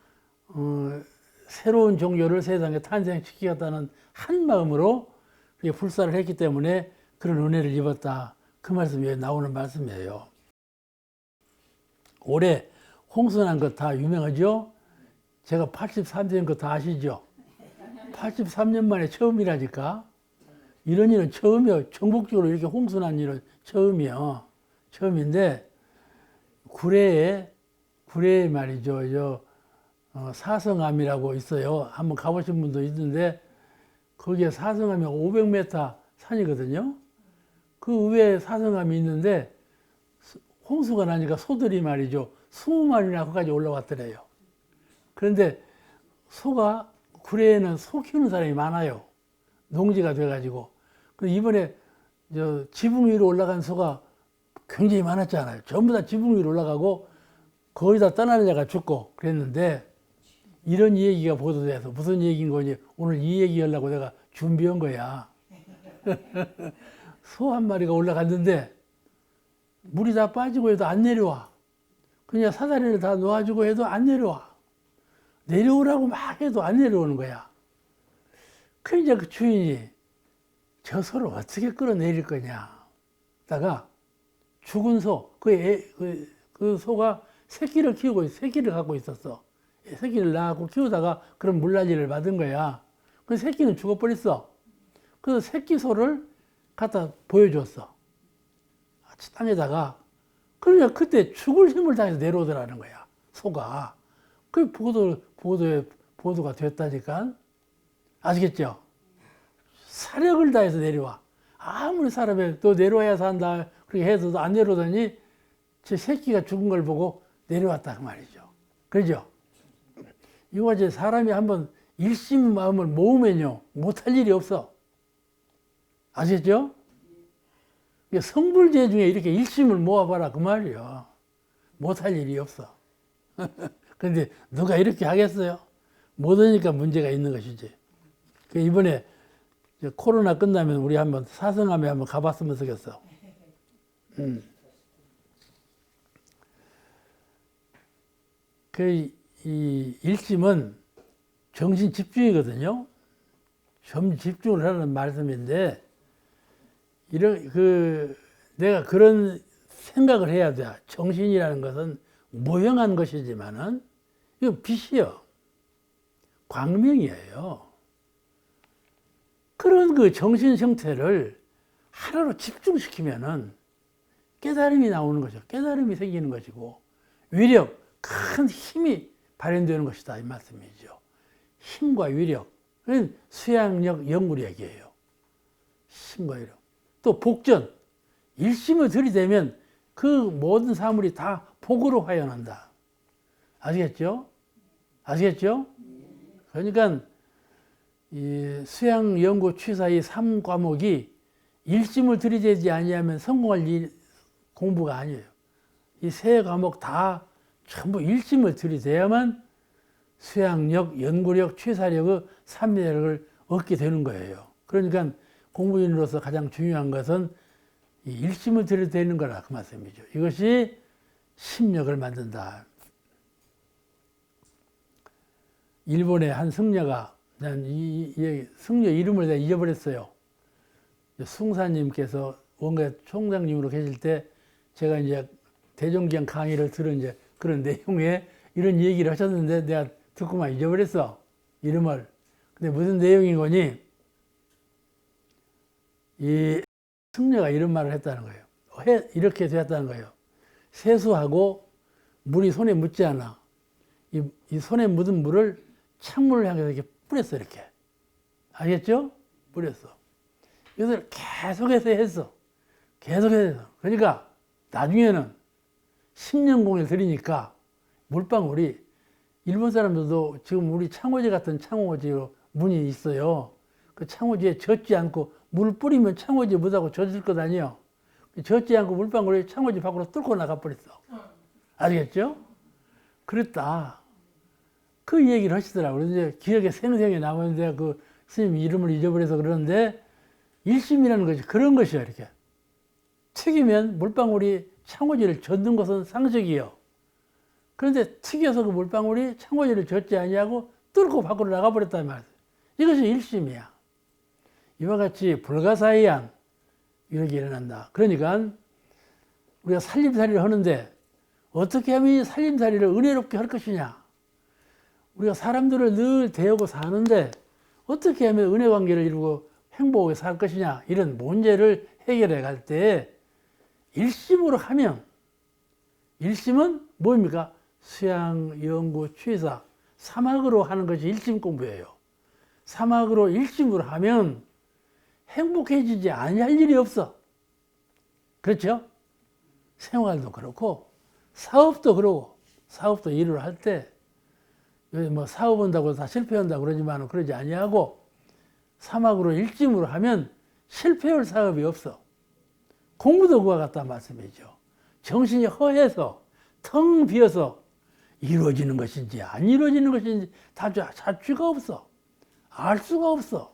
새로운 종교를 세상에 탄생시키겠다는 한 마음으로 불사를 했기 때문에 그런 은혜를 입었다. 그 말씀이 나오는 말씀이에요. 올해 홍수난 것 다 유명하죠? 제가 83세인 거 다 아시죠? 83년 만에 처음이라니까. 이런 일은 처음이에요. 전국적으로 이렇게 홍수난 일은 처음이에요. 처음인데 구례에 말이죠. 사성암이라고 있어요. 한번 가보신 분도 있는데 거기에 사성암이 500m 산이거든요. 그 위에 사성암이 있는데 홍수가 나니까 소들이 말이죠. 20마리나 거기까지 올라왔더래요. 그런데 소가 구례에는 소 키우는 사람이 많아요. 농지가 돼가지고. 이번에 지붕 위로 올라간 소가 굉장히 많았잖아요. 전부 다 지붕 위로 올라가고 거의 다 떠나려다가 죽고 그랬는데 이런 얘기가 보도돼서 무슨 얘기인 거니 오늘 이 얘기 하려고 내가 준비한 거야. 소 한 마리가 올라갔는데 물이 다 빠지고 해도 안 내려와. 그냥 사다리를 다 놓아주고 해도 안 내려와. 내려오라고 막 해도 안 내려오는 거야. 그 이제 그 주인이 저 소를 어떻게 끌어내릴 거냐. 다가 죽은 소, 그 소가 새끼를 갖고 있었어. 새끼를 낳고 키우다가 그런 물난리를 받은 거야. 그 새끼는 죽어버렸어. 그래서 새끼 소를 갖다 보여줬어. 땅에다가. 그러니까 그때 죽을 힘을 다해서 내려오더라는 거야. 소가. 그 보도가 됐다니까. 아시겠죠? 사력을 다해서 내려와. 아무리 사람이 또 내려와야 산다. 그렇게 해서도 안 내려오더니 제 새끼가 죽은 걸 보고 내려왔다. 그 말이죠. 그죠? 이거 이제 사람이 한번 일심 마음을 모으면요. 못할 일이 없어. 아시겠죠? 성불제 중에 이렇게 일심을 모아봐라. 그 말이요. 못할 일이 없어. 그런데 누가 이렇게 하겠어요? 못하니까 문제가 있는 것이지. 이번에 코로나 끝나면 우리 한번 사성암에 한번 가봤으면 좋겠어. 이 일심은 정신 집중이거든요. 좀 집중을 하는 말씀인데, 내가 그런 생각을 해야 돼. 정신이라는 것은 무형한 것이지만은, 이거 빛이요. 광명이에요. 그런 그 정신 형태를 하나로 집중시키면은 깨달음이 나오는 거죠. 깨달음이 생기는 것이고, 위력, 큰 힘이 발현되는 것이다. 이 말씀이죠. 힘과 위력. 수양력, 연구력이에요. 힘과 위력. 또 복전. 일심을 들이대면 그 모든 사물이 다 복으로 화연한다. 아시겠죠? 아시겠죠? 그러니까 이 수양, 연구, 취사 이 3과목이 일심을 들이대지 아니하면 성공할 공부가 아니에요. 이 3과목 다 전부 일심을 들이대야만 수양력, 연구력, 취사력의 삼매력을 얻게 되는 거예요. 그러니까 공부인으로서 가장 중요한 것은 이 일심을 들이대는 거라 그 말씀이죠. 이것이 심력을 만든다. 일본의 한 승려가, 난 이 승려 이름을 내가 잊어버렸어요. 숭사님께서 원가 총장님으로 계실 때 제가 이제 대종기양 강의를 들은 이제 그런 내용에 이런 얘기를 하셨는데 내가 듣고만 잊어버렸어. 이름을. 근데 무슨 내용인 거니? 이 승려가 이런 말을 했다는 거예요. 이렇게 되었다는 거예요. 세수하고 물이 손에 묻지 않아. 이 손에 묻은 물을 찬물을 향해서 이렇게 뿌렸어, 이렇게. 알겠죠? 뿌렸어. 이것을 계속해서 했어. 계속해서. 그러니까 나중에는 10년 공을 들이니까 물방울이 일본 사람들도 지금 우리 창호지 같은 창호지로 문이 있어요. 그 창호지에 젖지 않고 물 뿌리면 창호지에 묻하고 젖을 것 아니에요. 젖지 않고 물방울이 창호지 밖으로 뚫고 나가버렸어. 아시겠죠? 그랬다. 그 얘기를 하시더라고요. 이제 기억에 생생히 남았는데 그 스님 이름을 잊어버려서 그러는데 일심이라는 것이 그런 것이야, 이렇게. 튀기면 물방울이 창호지를 젓는 것은 상식이요. 그런데 튀겨서 그 물방울이 창호지를 젓지 아니하고 뚫고 밖으로 나가버렸단 말이에요. 이것이 일심이야. 이와 같이 불가사의한 이렇게 일어난다. 그러니까 우리가 살림살이를 하는데 어떻게 하면 이 살림살이를 은혜롭게 할 것이냐. 우리가 사람들을 늘 대하고 사는데 어떻게 하면 은혜 관계를 이루고 행복하게 살 것이냐. 이런 문제를 해결해 갈 때 일심으로 하면, 일심은 뭡니까? 수양, 연구, 취사, 사막으로 하는 것이 일심 공부예요. 사막으로 일심으로 하면 행복해지지 아니할 일이 없어. 그렇죠? 생활도 그렇고 사업도 그러고, 사업도 일을 할 때 뭐 사업한다고 다 실패한다고 그러지만 그러지 아니하고 사막으로 일심으로 하면 실패할 사업이 없어. 공부도 그와 같다 말씀이죠. 정신이 허해서 텅 비어서 이루어지는 것인지 안 이루어지는 것인지 자취가 없어. 알 수가 없어.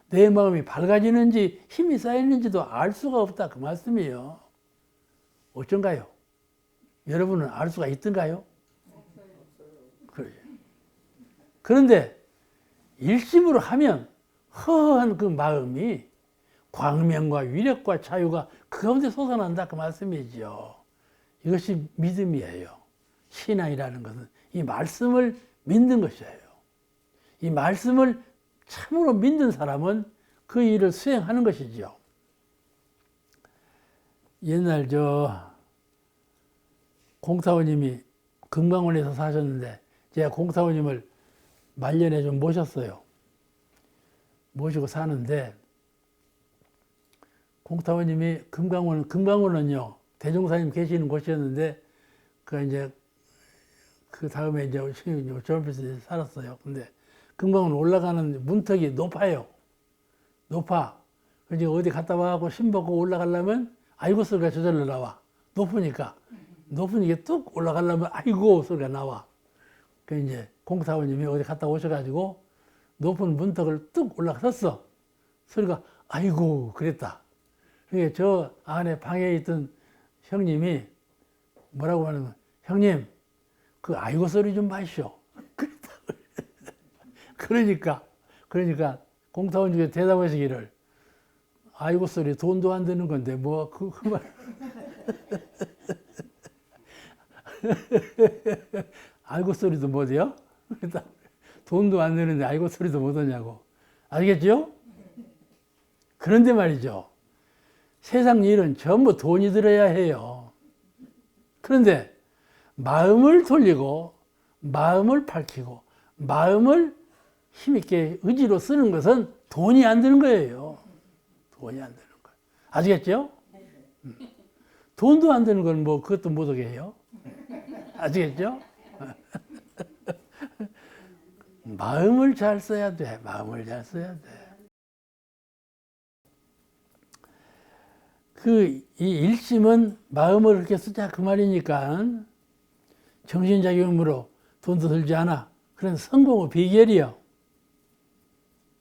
내 마음이 밝아지는지 힘이 쌓이는지도 알 수가 없다 그 말씀이에요. 어쩐가요? 여러분은 알 수가 있던가요? 그래. 그런데 일심으로 하면 허허한 그 마음이 광명과 위력과 자유가 그 가운데 솟아난다 그 말씀이죠. 이것이 믿음이에요. 신앙이라는 것은 이 말씀을 믿는 것이에요. 이 말씀을 참으로 믿는 사람은 그 일을 수행하는 것이죠. 옛날 공사원님이 금강원에서 사셨는데 제가 공사원님을 말년에 좀 모셨어요. 모시고 사는데 공사원님이 금강원은요 대종사님 계시는 곳이었는데 그 다음에 이제 저런빛에 살았어요. 근데 금강원 올라가는 문턱이 높아요. 높아. 그래서 어디 갔다 와갖고 신 벗고 올라가려면 아이고 소리가 저절로 나와. 높으니까 뚝 올라가려면 아이고 소리가 나와. 그 이제 공사원님이 어디 갔다 오셔가지고 높은 문턱을 뚝 올라갔어. 소리가 아이고 그랬다. 그게 저 안에 방에 있던 형님이 뭐라고 하는 거야. 형님 그 아이고 소리 좀 마시오. 그랬다. 그러니까 공사원 중에 대답하시기를 아이고 소리 돈도 안 드는 건데 뭐 그 말. 아이고 소리도 못해요? 돈도 안 드는데 아이고 소리도 못하냐고. 알겠죠? 그런데 말이죠. 세상 일은 전부 돈이 들어야 해요. 그런데 마음을 돌리고 마음을 밝히고 마음을 힘있게 의지로 쓰는 것은 돈이 안 드는 거예요. 돈이 안 드는 거예요. 아시겠죠? 돈도 안 드는 건 뭐 그것도 못하게 해요. 아시겠죠? 마음을 잘 써야 돼. 마음을 잘 써야 돼. 이 일심은 마음을 그렇게 쓰자 그 말이니까 정신작용으로 돈도 들지 않아. 그런 성공의 비결이요.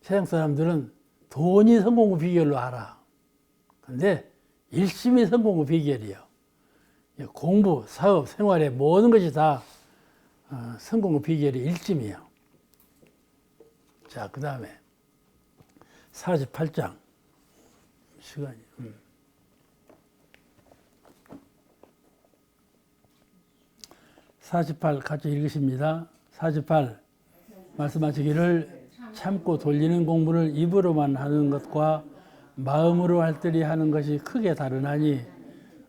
세상 사람들은 돈이 성공의 비결로 알아. 근데 일심이 성공의 비결이요. 공부, 사업, 생활의 모든 것이 다 성공의 비결이 일심이요. 자, 그 다음에 48장 시간이 48 같이 읽으십니다. 48 말씀하시기를 참고 돌리는 공부를 입으로만 하는 것과 마음으로 알뜰히 하는 것이 크게 다르나니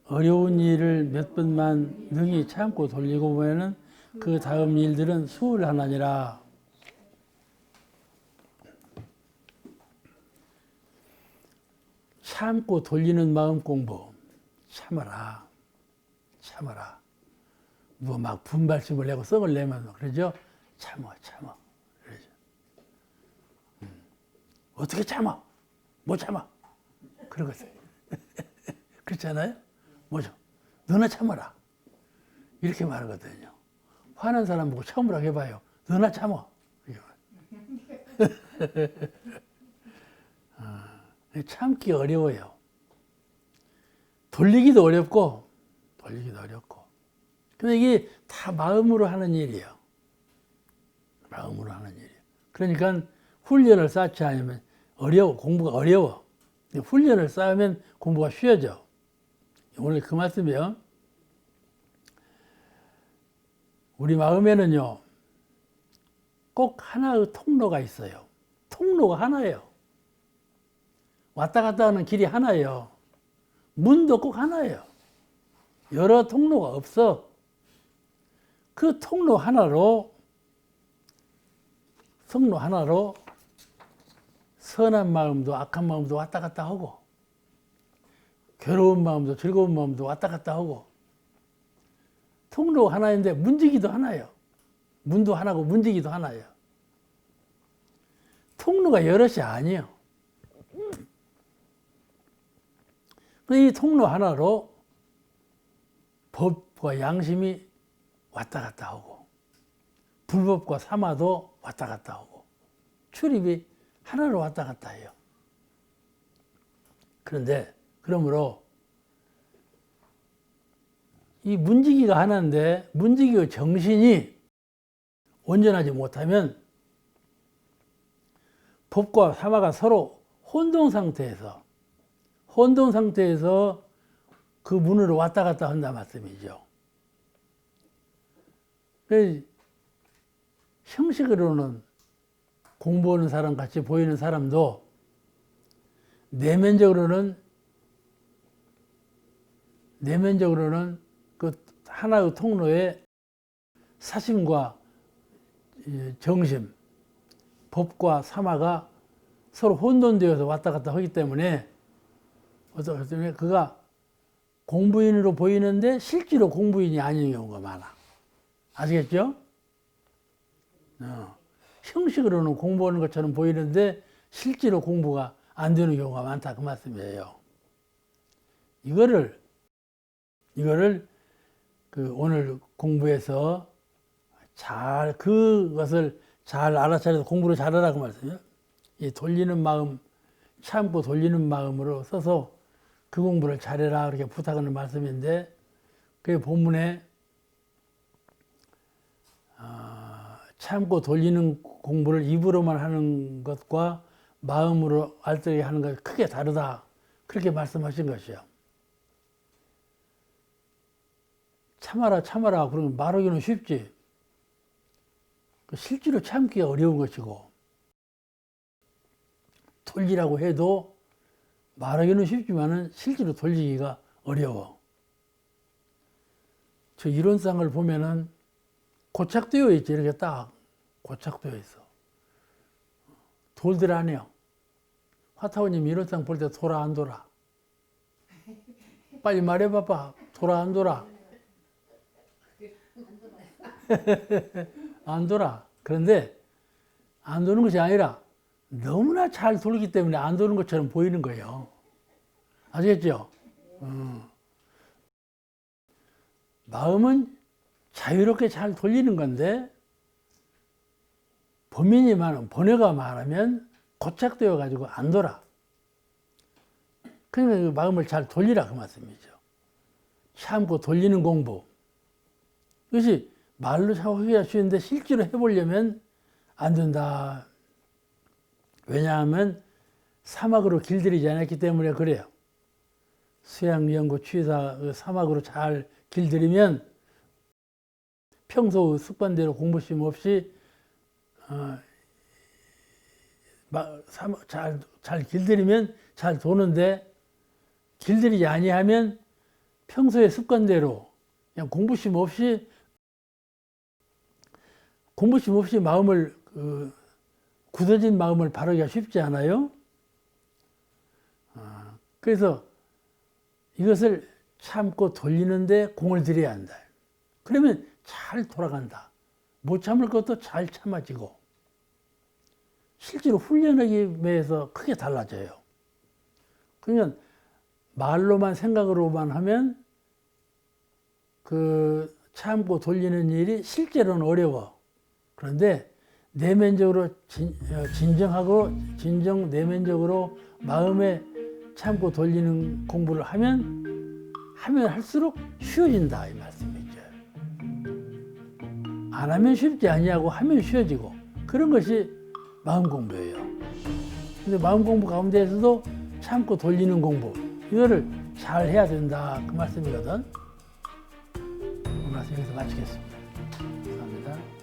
어려운 일을 몇 번만 능히 참고 돌리고 보면은 그 다음 일들은 수월하나니라. 참고 돌리는 마음 공부. 참아라. 참아라. 뭐 막 분발심을 내고 썩을 내면 그러죠. 참아. 그러죠. 어떻게 참아? 못 참아. 그러거든. 그렇잖아요? 뭐죠? 너나 참아라. 이렇게 말하거든요. 화난 사람 보고 참으라고 해봐요. 너나 참아. 참기 어려워요. 돌리기도 어렵고. 근데 이게 다 마음으로 하는 일이에요. 마음으로 하는 일이에요. 그러니까 훈련을 쌓지 않으면 공부가 어려워. 훈련을 쌓으면 공부가 쉬워져. 오늘 그 말씀이요. 우리 마음에는요, 꼭 하나의 통로가 있어요. 통로가 하나예요. 왔다 갔다 하는 길이 하나예요. 문도 꼭 하나예요. 여러 통로가 없어. 그 통로 하나로 선한 마음도 악한 마음도 왔다 갔다 하고 괴로운 마음도 즐거운 마음도 왔다 갔다 하고 통로가 하나인데 문지기도 하나예요. 문도 하나고 문지기도 하나예요. 통로가 여럿이 아니에요. 이 통로 하나로 법과 양심이 왔다 갔다 하고 불법과 사마도 왔다 갔다 하고 출입이 하나로 왔다 갔다 해요. 그러므로 이 문지기가 하나인데 문지기의 정신이 온전하지 못하면 법과 사마가 서로 혼동 상태에서 그 문으로 왔다 갔다 한다 말씀이죠. 형식으로는 공부하는 사람 같이 보이는 사람도 내면적으로는 그 하나의 통로에 사심과 정심, 법과 사마가 서로 혼돈되어서 왔다 갔다 하기 때문에 그가 공부인으로 보이는데 실제로 공부인이 아닌 경우가 많아. 아시겠죠? 형식으로는 공부하는 것처럼 보이는데 실제로 공부가 안 되는 경우가 많다 그 말씀이에요. 이거를 오늘 공부해서 그것을 잘 알아차려서 공부를 잘하라 그 말씀이에요. 이 돌리는 마음, 참고 돌리는 마음으로 써서 그 공부를 잘해라 그렇게 부탁하는 말씀인데 그 본문에 참고 돌리는 공부를 입으로만 하는 것과 마음으로 알뜰히 하는 것이 크게 다르다 그렇게 말씀하신 것이요. 참아라 그러면 말하기는 쉽지 실제로 참기가 어려운 것이고 돌리라고 해도 말하기는 쉽지만은 실제로 돌리기가 어려워. 저 이론상을 보면은 고착되어 있지. 이렇게 딱 고착되어 있어. 돌들 아니요. 화타오님 이론상 볼 때 돌아 안 돌아? 빨리 말해봐봐. 돌아 안 돌아? 안 돌아. 그런데 안 도는 것이 아니라 너무나 잘 돌기 때문에 안 도는 것처럼 보이는 거예요. 아시겠죠? 마음은 자유롭게 잘 돌리는 건데 번뇌가 많으면 고착되어 가지고 안 돌아. 그러니까 그 마음을 잘 돌리라 그 말씀이죠. 참고 돌리는 공부. 이것이 말로 하기가 쉬운데 실제로 해보려면 안 된다. 왜냐하면 사막으로 길들이지 않았기 때문에 그래요. 수양, 연구, 취사 사막으로 잘 길들이면 평소 습관대로 공부심 없이 잘 길들이면 잘 도는데 길들이지 아니하면 평소의 습관대로 그냥 공부심 없이 마음을 굳어진 마음을 바르기가 쉽지 않아요. 그래서 이것을 참고 돌리는데 공을 들여야 한다. 그러면 잘 돌아간다. 못 참을 것도 잘 참아지고 실제로 훈련하기 위해서 크게 달라져요. 그러면 말로만 생각으로만 하면 그 참고 돌리는 일이 실제로는 어려워. 그런데 내면적으로 진정 내면적으로 마음에 참고 돌리는 공부를 하면 할수록 쉬워진다 이 말씀이죠. 안 하면 쉽지 아니하고 하면 쉬워지고 그런 것이 마음 공부예요. 근데 마음 공부 가운데에서도 참고 돌리는 공부 이거를 잘 해야 된다 그 말씀이거든. 그 말씀 여기서 마치겠습니다. 감사합니다.